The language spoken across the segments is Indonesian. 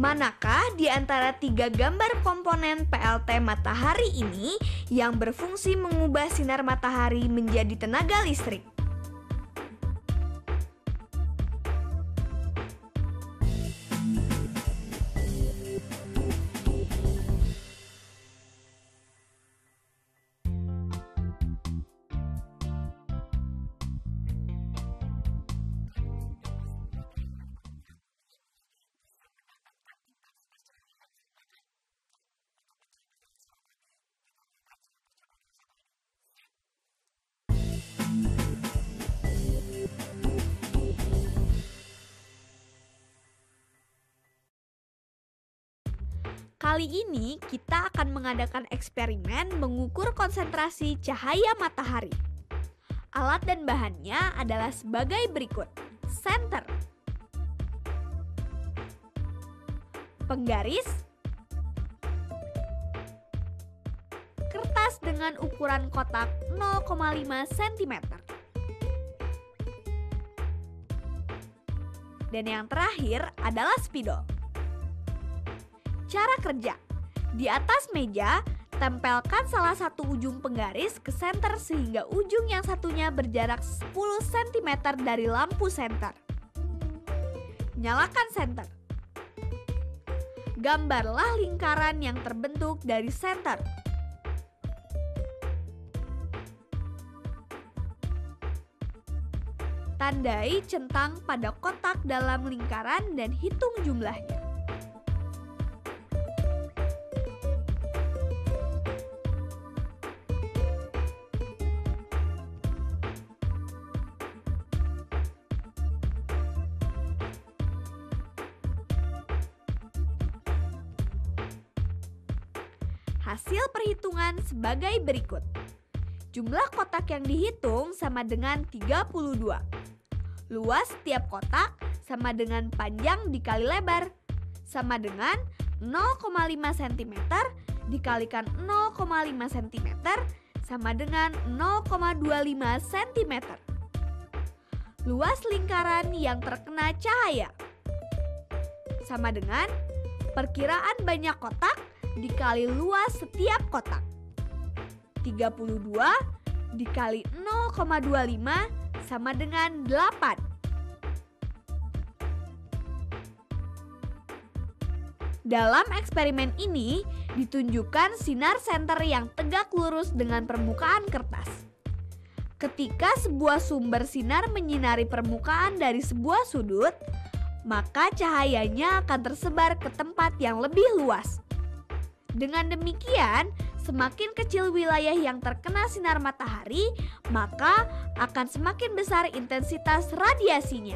Manakah di antara 3 gambar komponen PLT matahari ini yang berfungsi mengubah sinar matahari menjadi tenaga listrik? Kali ini kita akan mengadakan eksperimen mengukur konsentrasi cahaya matahari. Alat dan bahannya adalah sebagai berikut. Senter, penggaris, kertas dengan ukuran kotak 0,5 cm. Dan yang terakhir adalah spidol. Cara kerja: di atas meja, tempelkan salah satu ujung penggaris ke senter sehingga ujung yang satunya berjarak 10 cm dari lampu senter. Nyalakan senter. Gambarlah lingkaran yang terbentuk dari senter. Tandai centang pada kotak dalam lingkaran dan hitung jumlahnya. Hasil perhitungan sebagai berikut. Jumlah kotak yang dihitung sama dengan 32. Luas setiap kotak sama dengan panjang dikali lebar, sama dengan 0,5 cm dikalikan 0,5 cm sama dengan 0,25 cm. Luas lingkaran yang terkena cahaya sama dengan perkiraan banyak kotak dikali luas setiap kotak. 32 dikali 0,25 sama dengan 8. Dalam eksperimen ini ditunjukkan sinar senter yang tegak lurus dengan permukaan kertas. Ketika sebuah sumber sinar menyinari permukaan dari sebuah sudut, maka cahayanya akan tersebar ke tempat yang lebih luas. Dengan demikian, semakin kecil wilayah yang terkena sinar matahari, maka akan semakin besar intensitas radiasinya.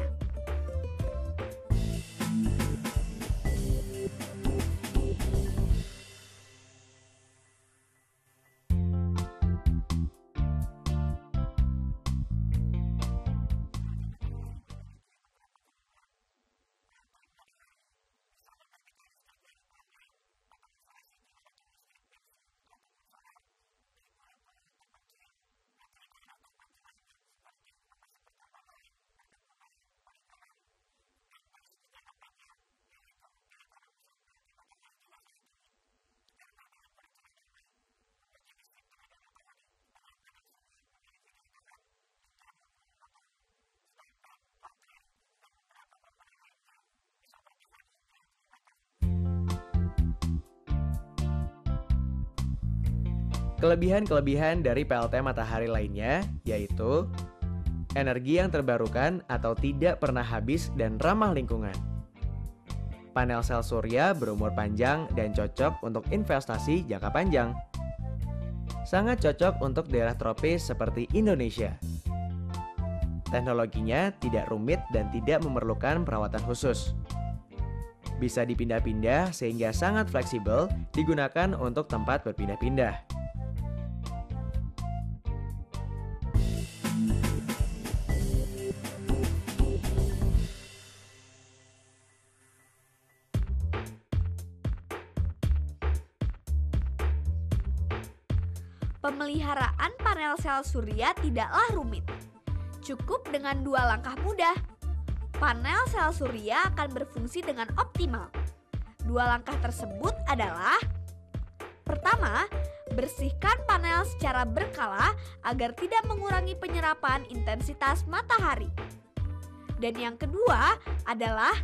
Kelebihan-kelebihan dari PLT matahari lainnya yaitu energi yang terbarukan atau tidak pernah habis dan ramah lingkungan. Panel sel surya berumur panjang dan cocok untuk investasi jangka panjang. Sangat cocok untuk daerah tropis seperti Indonesia. Teknologinya tidak rumit dan tidak memerlukan perawatan khusus. Bisa dipindah-pindah sehingga sangat fleksibel, digunakan untuk tempat berpindah-pindah. Pemeliharaan panel sel surya tidaklah rumit. Cukup dengan 2 langkah mudah. Panel sel surya akan berfungsi dengan optimal. Dua langkah tersebut adalah: pertama, bersihkan panel secara berkala agar tidak mengurangi penyerapan intensitas matahari. Dan yang kedua adalah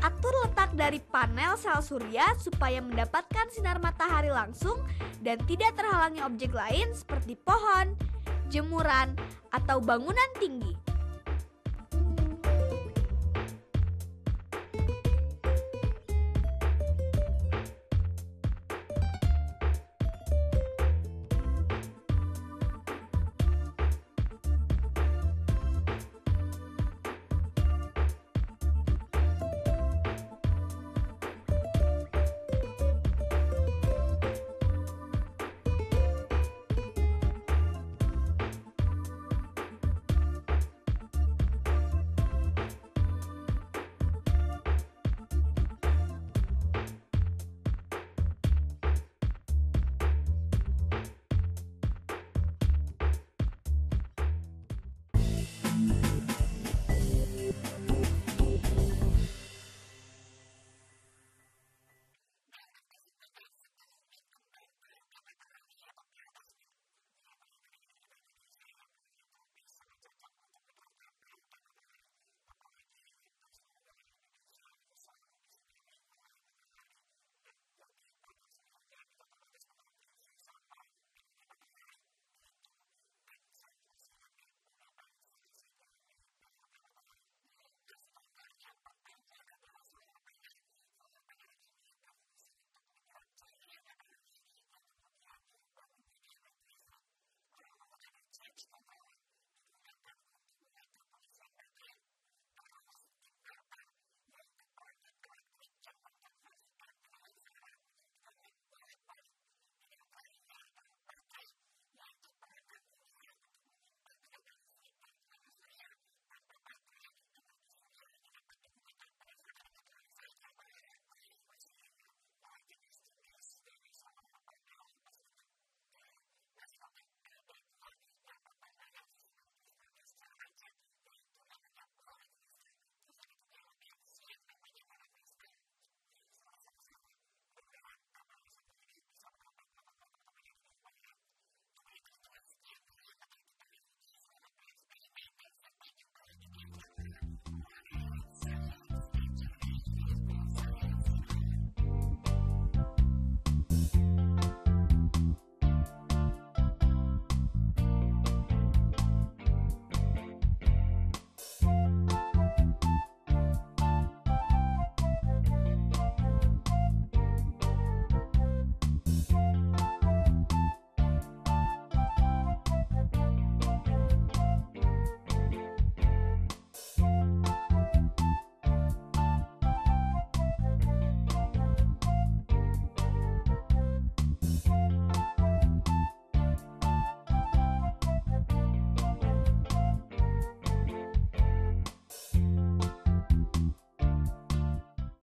atur letak dari panel sel surya supaya mendapatkan sinar matahari langsung dan tidak terhalangi objek lain seperti pohon, jemuran, atau bangunan tinggi.